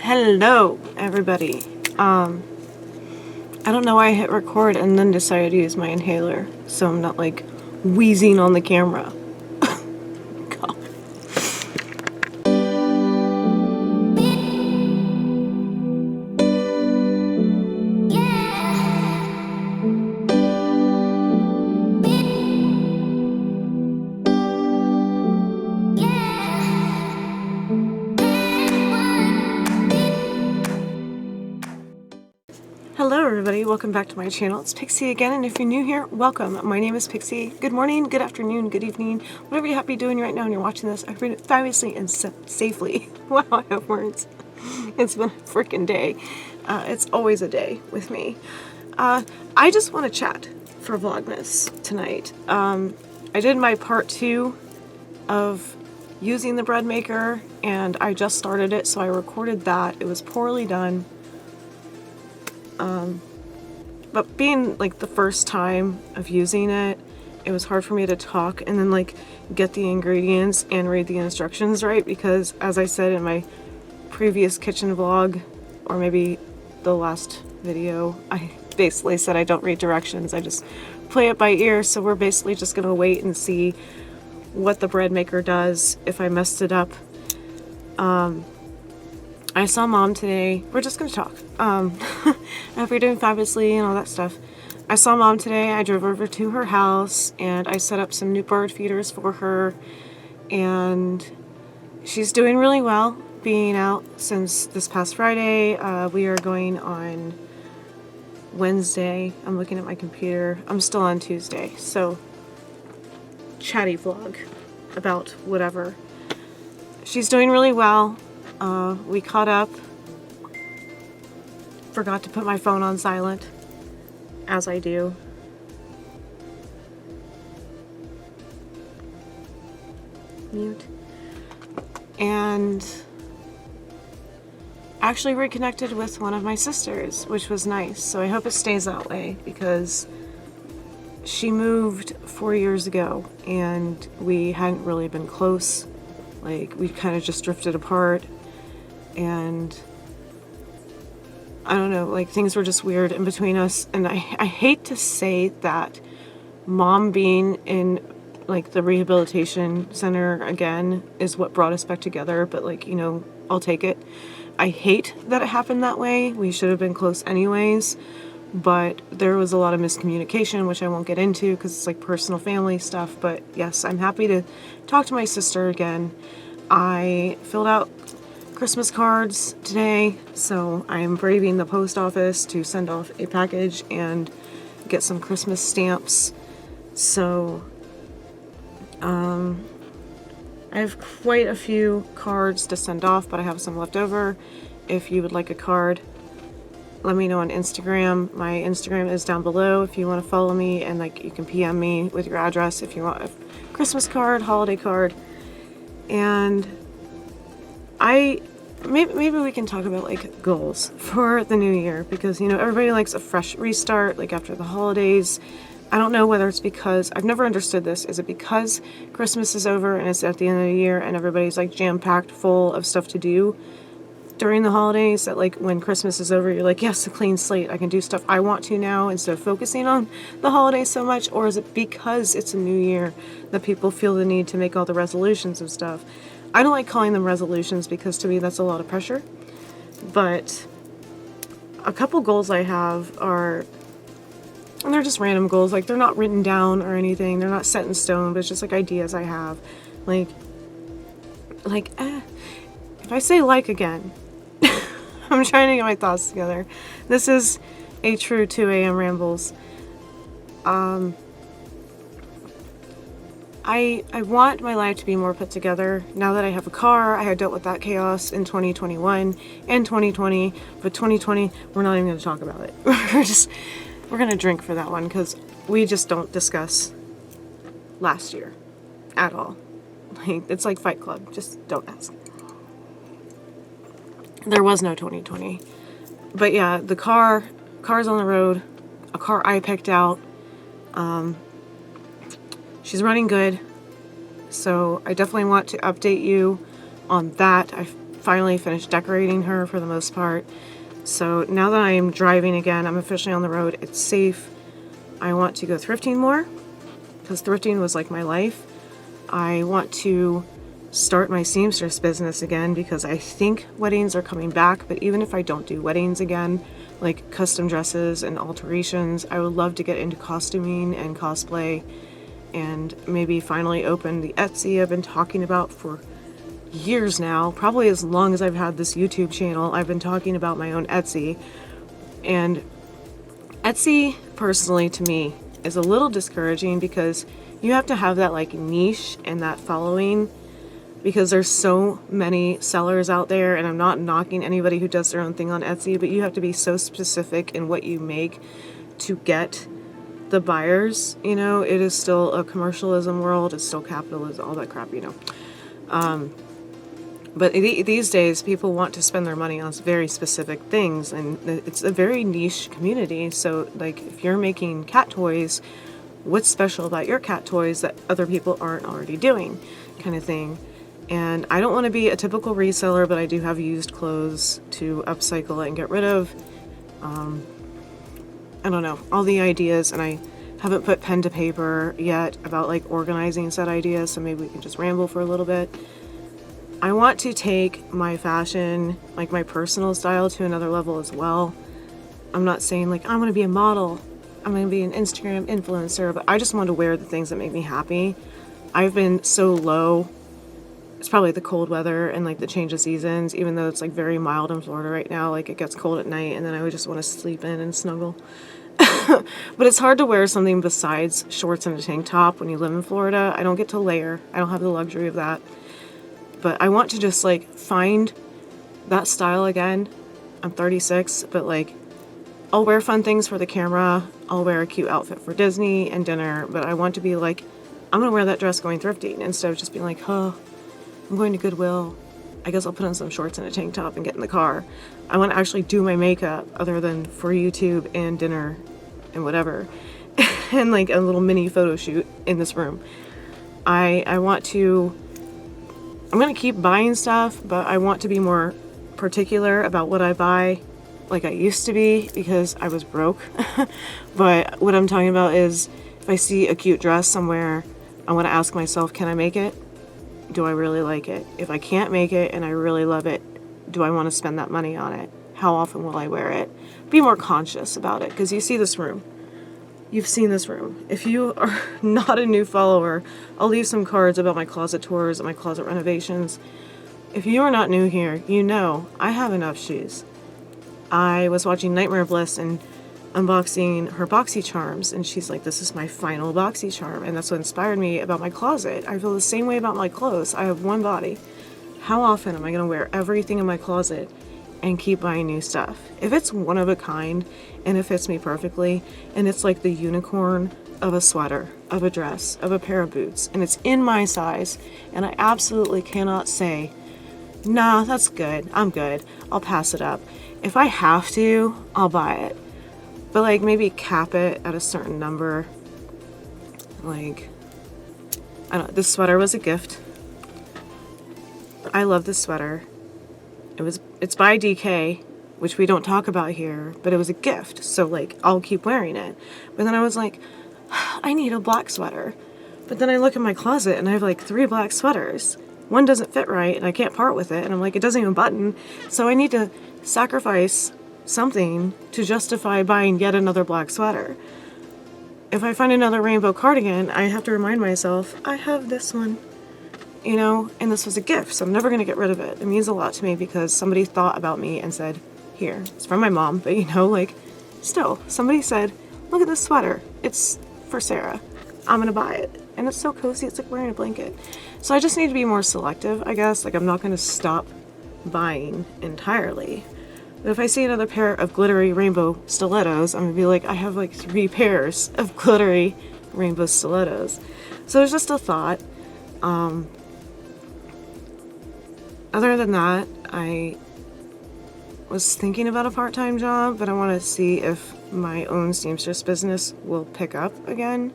Hello, everybody. I don't know why I hit record and then decided to use my inhaler, so I'm not like wheezing on the camera. God. Hello everybody, welcome back to my channel. It's Pixi again, and if you're new here, welcome. My name is Pixi. Good morning, good afternoon, good evening, whatever you're happy doing right now when you're watching this. I hope it fabulously and safely. Wow, I have words. It's been a freaking day. It's always a day with me. I just want to chat for Vlogmas tonight. I did my part 2 of using the bread maker, and I just started it, so I recorded that. It was poorly done. But being like the first time of using it, it was hard for me to talk and then like get the ingredients and read the instructions right, because as I said in my previous kitchen vlog, or maybe the last video, I basically said I don't read directions, I just play it by ear. So we're basically just gonna wait and see what the bread maker does if I messed it up. I saw Mom today. We're just gonna talk. I hope you're doing fabulously and all that stuff. I saw Mom today. I drove over to her house and I set up some new bird feeders for her, and she's doing really well being out since this past Friday. We are going on Wednesday. I'm looking at my computer. I'm still on Tuesday, so chatty vlog about whatever. She's doing really well. We caught up. Forgot to put my phone on silent, as I do. Mute. And actually reconnected with one of my sisters, which was nice. So I hope it stays that way, because she moved 4 years ago and we hadn't really been close. Like, we kind of just drifted apart. And I don't know, like things were just weird in between us. And I hate to say that Mom being in like the rehabilitation center again is what brought us back together, but like, you know, I'll take it. I hate that it happened that way. We should have been close anyways, but there was a lot of miscommunication, which I won't get into because it's like personal family stuff. But yes, I'm happy to talk to my sister again. I filled out Christmas cards today, so I'm braving the post office to send off a package and get some Christmas stamps. So I have quite a few cards to send off, but I have some left over. If you would like a card, let me know on Instagram. My Instagram is down below if you want to follow me, and like you can PM me with your address if you want a Christmas card, holiday card. And maybe we can talk about like goals for the new year, because you know everybody likes a fresh restart like after the holidays. I don't know whether it's because I've never understood this. Is it because Christmas is over and it's at the end of the year and everybody's like jam-packed full of stuff to do during the holidays, that like when Christmas is over you're like, yes, a clean slate, I can do stuff I want to now instead of focusing on the holidays so much? Or is it because it's a new year that people feel the need to make all the resolutions and stuff? I don't like calling them resolutions because to me that's a lot of pressure. But a couple goals I have are, and they're just random goals, like they're not written down or anything, they're not set in stone, but it's just like ideas I have. Like if I say like again, I'm trying to get my thoughts together. This is a true 2 a.m. rambles. I want my life to be more put together. Now that I have a car, I had dealt with that chaos in 2021 and 2020, but 2020, we're not even going to talk about it. We're going to drink for that one, because we just don't discuss last year at all. Like, it's like Fight Club, just don't ask. There was no 2020. But yeah, the car's on the road, a car I picked out. She's running good, so I definitely want to update you on that. I finally finished decorating her for the most part. So now that I am driving again, I'm officially on the road, it's safe. I want to go thrifting more, because thrifting was like my life. I want to start my seamstress business again, because I think weddings are coming back, but even if I don't do weddings again, like custom dresses and alterations, I would love to get into costuming and cosplay, and maybe finally open the Etsy I've been talking about for years now. Probably as long as I've had this YouTube channel, I've been talking about my own Etsy. And Etsy, personally, to me, is a little discouraging, because you have to have that like niche and that following, because there's so many sellers out there, and I'm not knocking anybody who does their own thing on Etsy, but you have to be so specific in what you make to get the buyers. You know, it is still a commercialism world, it's still capitalism, all that crap, you know. But these days, people want to spend their money on very specific things, and it's a very niche community. So, like, if you're making cat toys, what's special about your cat toys that other people aren't already doing, kind of thing. And I don't want to be a typical reseller, but I do have used clothes to upcycle and get rid of. I don't know, all the ideas, and I haven't put pen to paper yet about like organizing said ideas, so maybe we can just ramble for a little bit. I want to take my fashion, like my personal style, to another level as well. I'm not saying like I'm going to be a model, I'm going to be an Instagram influencer, but I just want to wear the things that make me happy. I've been so low. It's probably the cold weather and like the change of seasons, even though it's like very mild in Florida right now. Like it gets cold at night and then I would just want to sleep in and snuggle. But it's hard to wear something besides shorts and a tank top when you live in Florida. I don't get to layer. I don't have the luxury of that. But I want to just like find that style again. I'm 36, but like I'll wear fun things for the camera. I'll wear a cute outfit for Disney and dinner, but I want to be like, I'm going to wear that dress going thrifting, instead of just being like, I'm going to Goodwill. I guess I'll put on some shorts and a tank top and get in the car. I want to actually do my makeup other than for YouTube and dinner and whatever. And like a little mini photo shoot in this room. I'm going to keep buying stuff, but I want to be more particular about what I buy, like I used to be, because I was broke. But what I'm talking about is, if I see a cute dress somewhere, I want to ask myself, can I make it? Do I really like it? If I can't make it and I really love it, do I want to spend that money on it? How often will I wear it? Be more conscious about it, because you see this room. You've seen this room. If you are not a new follower, I'll leave some cards about my closet tours and my closet renovations. If you are not new here, you know I have enough shoes. I was watching Nightmare Bliss and unboxing her boxy charms, and she's like, this is my final boxy charm, and that's what inspired me about my closet. I feel the same way about my clothes. I have one body. How often am I going to wear everything in my closet and keep buying new stuff? If it's one of a kind and it fits me perfectly, and it's like the unicorn of a sweater, of a dress, of a pair of boots, and it's in my size, and I absolutely cannot say, nah, that's good, I'm good, I'll pass it up. If I have to, I'll buy it. But like maybe cap it at a certain number. Like, I don't know, this sweater was a gift. I love this sweater. It's by DK, which we don't talk about here, but it was a gift, so like I'll keep wearing it. But then I was like, I need a black sweater. But then I look in my closet and I have like 3 black sweaters. One doesn't fit right and I can't part with it, and I'm like, it doesn't even button. So I need to sacrifice something to justify buying yet another black sweater. If I find another rainbow cardigan, I have to remind myself, I have this one. You know, and this was a gift, so I'm never going to get rid of it. It means a lot to me because somebody thought about me and said, here. It's from my mom, but you know, like, still, somebody said, look at this sweater. It's for Sarah. I'm going to buy it. And it's so cozy, it's like wearing a blanket. So I just need to be more selective, I guess. Like, I'm not going to stop buying entirely. But if I see another pair of glittery rainbow stilettos, I'm going to be like, I have like 3 pairs of glittery rainbow stilettos. So it's just a thought. Other than that, I was thinking about a part-time job, but I want to see if my own seamstress business will pick up again,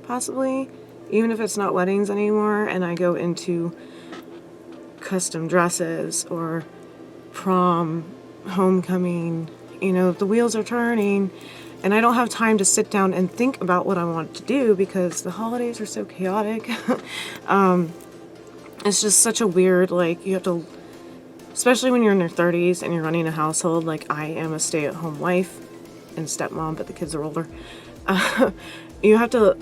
possibly. Even if it's not weddings anymore and I go into custom dresses or prom, homecoming, you know, the wheels are turning, and I don't have time to sit down and think about what I want to do because the holidays are so chaotic. It's just such a weird, like, you have to, especially when you're in your 30s and you're running a household, like I am a stay-at-home wife and stepmom, but the kids are older. You have to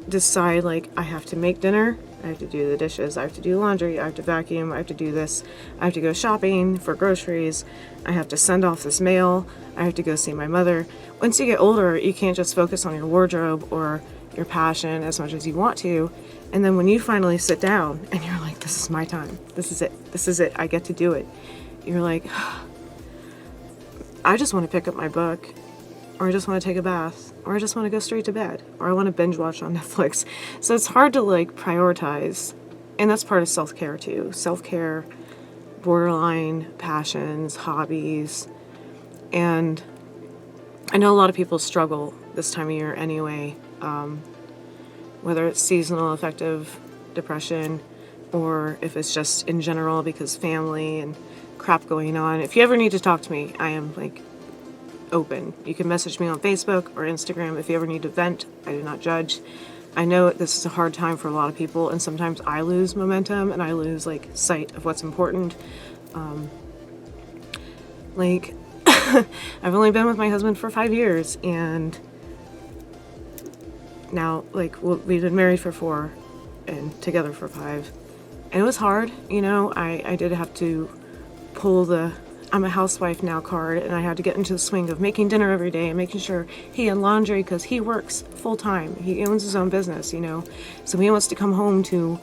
decide, like, I have to make dinner, I have to do the dishes, I have to do laundry, I have to vacuum, I have to do this, I have to go shopping for groceries, I have to send off this mail, I have to go see my mother. Once you get older, you can't just focus on your wardrobe or your passion as much as you want to. And then when you finally sit down and you're like, this is my time, this is it, I get to do it. You're like, I just want to pick up my book, or I just want to take a bath, or I just want to go straight to bed, or I want to binge watch on Netflix. So it's hard to like prioritize, and that's part of self-care too. Self-care, borderline passions, hobbies, and I know a lot of people struggle this time of year anyway, whether it's seasonal affective depression, or if it's just in general because family and crap going on. If you ever need to talk to me, I am like open. You can message me on Facebook or Instagram if you ever need to vent. I do not judge. I know this is a hard time for a lot of people, and sometimes I lose momentum and I lose like sight of what's important. Like I've only been with my husband for 5 years, and now like we've been married for 4 and together for 5, and it was hard, you know. I did have to pull the I'm a housewife now card, and I had to get into the swing of making dinner every day and making sure he had laundry because he works full time. He owns his own business, you know, so he wants to come home to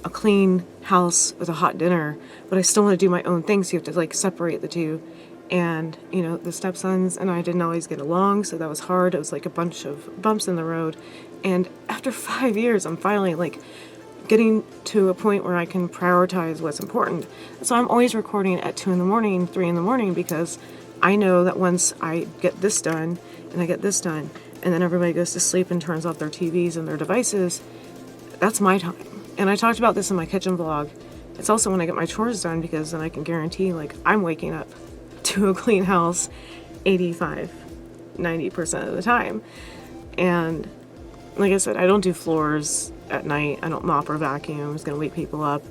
a clean house with a hot dinner, but I still want to do my own things. So you have to like separate the two. And, you know, the stepsons and I didn't always get along, so that was hard. It was like a bunch of bumps in the road. And after 5 years, I'm finally like getting to a point where I can prioritize what's important. So I'm always recording at 2 in the morning, 3 in the morning, because I know that once I get this done and I get this done, and then everybody goes to sleep and turns off their TVs and their devices, that's my time. And I talked about this in my kitchen vlog. It's also when I get my chores done, because then I can guarantee like I'm waking up to a clean house 85-90% of the time. And like I said, I don't do floors at night. I don't mop or vacuum. It's gonna wake people up.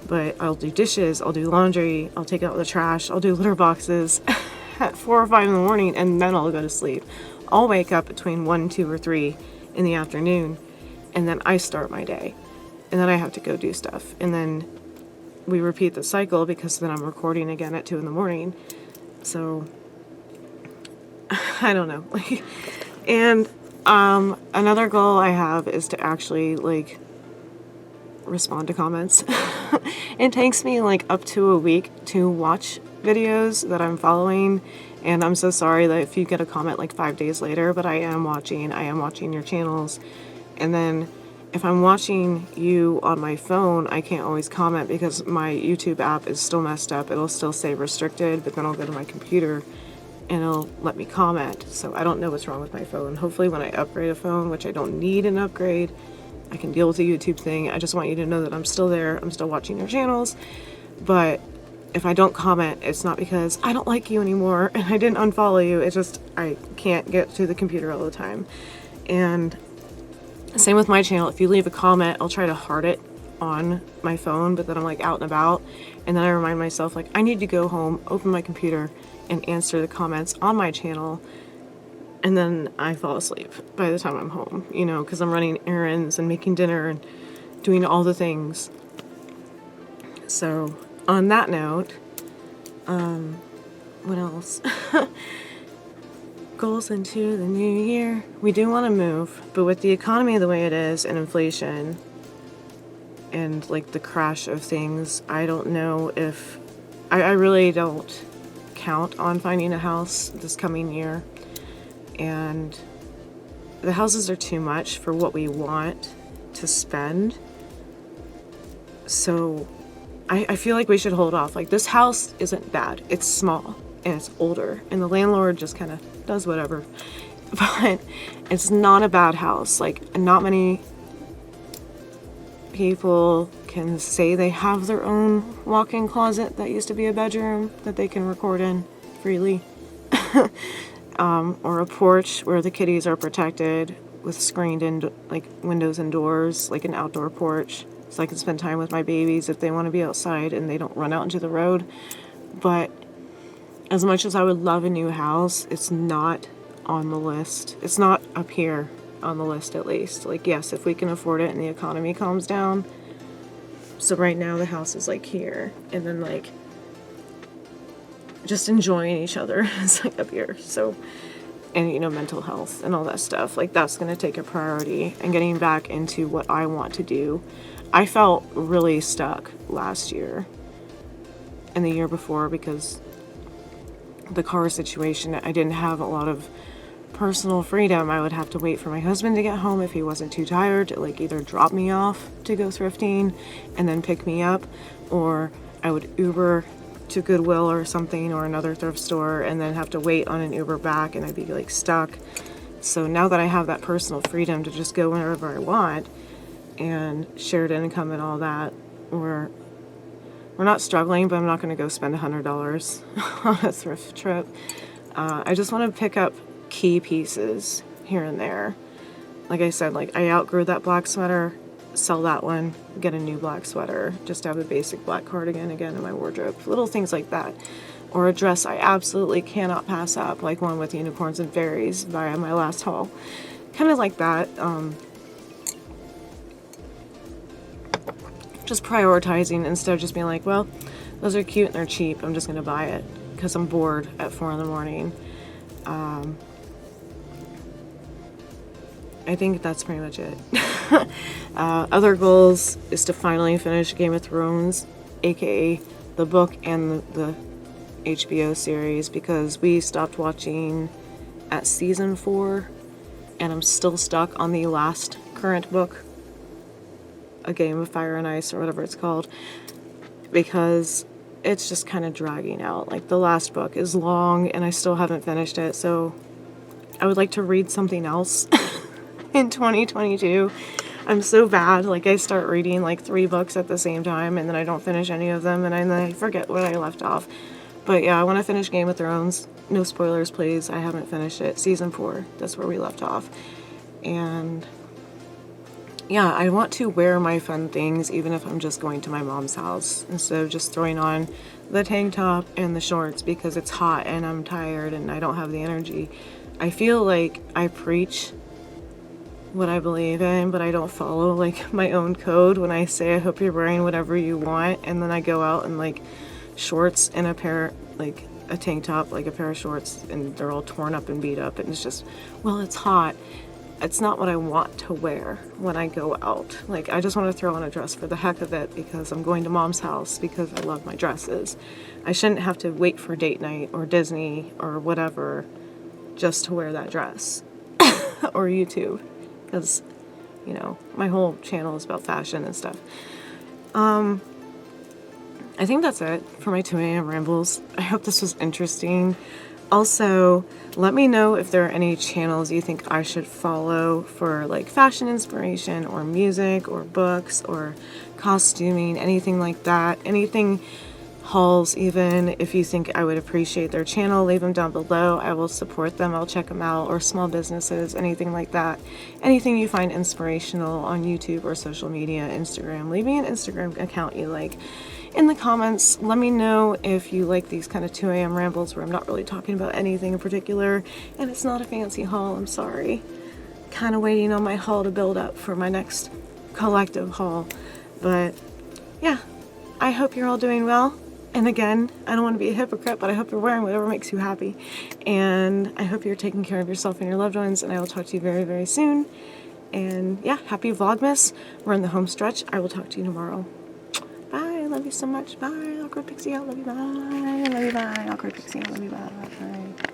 But I'll do dishes, I'll do laundry, I'll take out the trash, I'll do litter boxes at 4 or 5 in the morning, and then I'll go to sleep. I'll wake up between 1, 2, or 3 in the afternoon, and then I start my day. And then I have to go do stuff. And then we repeat the cycle, because then I'm recording again at 2 in the morning. So I don't know. And another goal I have is to actually like respond to comments. It takes me like up to a week to watch videos that I'm following, and I'm so sorry that if you get a comment like 5 days later, but I am watching your channels. And then if I'm watching you on my phone, I can't always comment because my YouTube app is still messed up. It'll still say restricted, but then I'll go to my computer and it'll let me comment. So I don't know what's wrong with my phone. Hopefully when I upgrade a phone, which I don't need an upgrade, I can deal with the YouTube thing. I just want you to know that I'm still there. I'm still watching your channels. But if I don't comment, it's not because I don't like you anymore and I didn't unfollow you. It's just I can't get to the computer all the time. And same with my channel. If you leave a comment, I'll try to heart it on my phone, but then I'm like out and about, and then I remind myself like I need to go home, open my computer, and answer the comments on my channel, and then I fall asleep by the time I'm home, you know, because I'm running errands and making dinner and doing all the things. So on that note, what else? Goals into the new year. We do want to move, but with the economy the way it is and inflation and like the crash of things, I don't know if I really don't count on finding a house this coming year. And the houses are too much for what we want to spend. So I feel like we should hold off. Like, this house isn't bad. It's small and it's older, and the landlord just kind of does whatever. But it's not a bad house. Like, not many people can say they have their own walk-in closet that used to be a bedroom that they can record in freely. Or a porch where the kitties are protected with screened in like windows and doors, like an outdoor porch, so I can spend time with my babies if they want to be outside and they don't run out into the road. But as much as I would love a new house, it's not on the list. It's not up here on the list, at least. Like, yes, if we can afford it and the economy calms down. So right now the house is like here, and then like just enjoying each other is like up here. So, and you know, mental health and all that stuff, like that's going to take a priority, and getting back into what I want to do. I felt really stuck last year and the year before because the car situation, I didn't have a lot of personal freedom. I would have to wait for my husband to get home if he wasn't too tired to like either drop me off to go thrifting and then pick me up, or I would Uber to Goodwill or something or another thrift store and then have to wait on an Uber back, and I'd be like stuck. So now that I have that personal freedom to just go wherever I want and shared income and all that, we're not struggling, but I'm not going to go spend $100 on a thrift trip. I just want to pick up key pieces here and there. Like I said, like I outgrew that black sweater, sell that one, get a new black sweater, just have a basic black cardigan again in my wardrobe. Little things like that. Or a dress I absolutely cannot pass up, like one with unicorns and fairies via my last haul. Kind of like that. Just prioritizing instead of just being like, well, those are cute and they're cheap, I'm just going to buy it because I'm bored at 4 in the morning. I think that's pretty much it. Other goals is to finally finish Game of Thrones, aka the book and the HBO series, because we stopped watching at season 4 and I'm still stuck on the last current book, A Game of Fire and Ice or whatever it's called, because it's just kind of dragging out. Like the last book is long and I still haven't finished it, so I would like to read something else in 2022. I'm so bad. Like I start reading like 3 books at the same time and then I don't finish any of them and then I forget what I left off. But yeah, I want to finish Game of Thrones. No spoilers, please. I haven't finished it. Season 4. That's where we left off. And yeah, I want to wear my fun things even if I'm just going to my mom's house instead of just throwing on the tank top and the shorts because it's hot and I'm tired and I don't have the energy. I feel like I preach what I believe in, but I don't follow like my own code when I say I hope you're wearing whatever you want, and then I go out in like shorts and a pair, like a tank top, like a pair of shorts, and they're all torn up and beat up, and it's just, well, it's hot. It's not what I want to wear when I go out. Like I just want to throw on a dress for the heck of it because I'm going to mom's house because I love my dresses. I shouldn't have to wait for date night or Disney or whatever just to wear that dress or YouTube. Because, you know, my whole channel is about fashion and stuff. I think that's it for my 2 a.m. rambles. I hope this was interesting. Also, let me know if there are any channels you think I should follow for like fashion inspiration or music or books or costuming, anything like that. Anything hauls, even if you think I would appreciate their channel, leave them down below. I will support them. I'll check them out. Or small businesses, anything like that. Anything you find inspirational on YouTube or social media, Instagram. Leave me an Instagram account you like in the comments. Let me know if you like these kind of 2 a.m. rambles where I'm not really talking about anything in particular and it's not a fancy haul. I'm sorry. Kind of waiting on my haul to build up for my next collective haul. But yeah, I hope you're all doing well. And again, I don't want to be a hypocrite, but I hope you're wearing whatever makes you happy. And I hope you're taking care of yourself and your loved ones. And I will talk to you very, very soon. And yeah, happy Vlogmas. We're in the home stretch. I will talk to you tomorrow. Bye. I love you so much. Bye. Awkward Pixie. I love you. Bye. I love you. Bye. Awkward Pixie. I love you. Bye.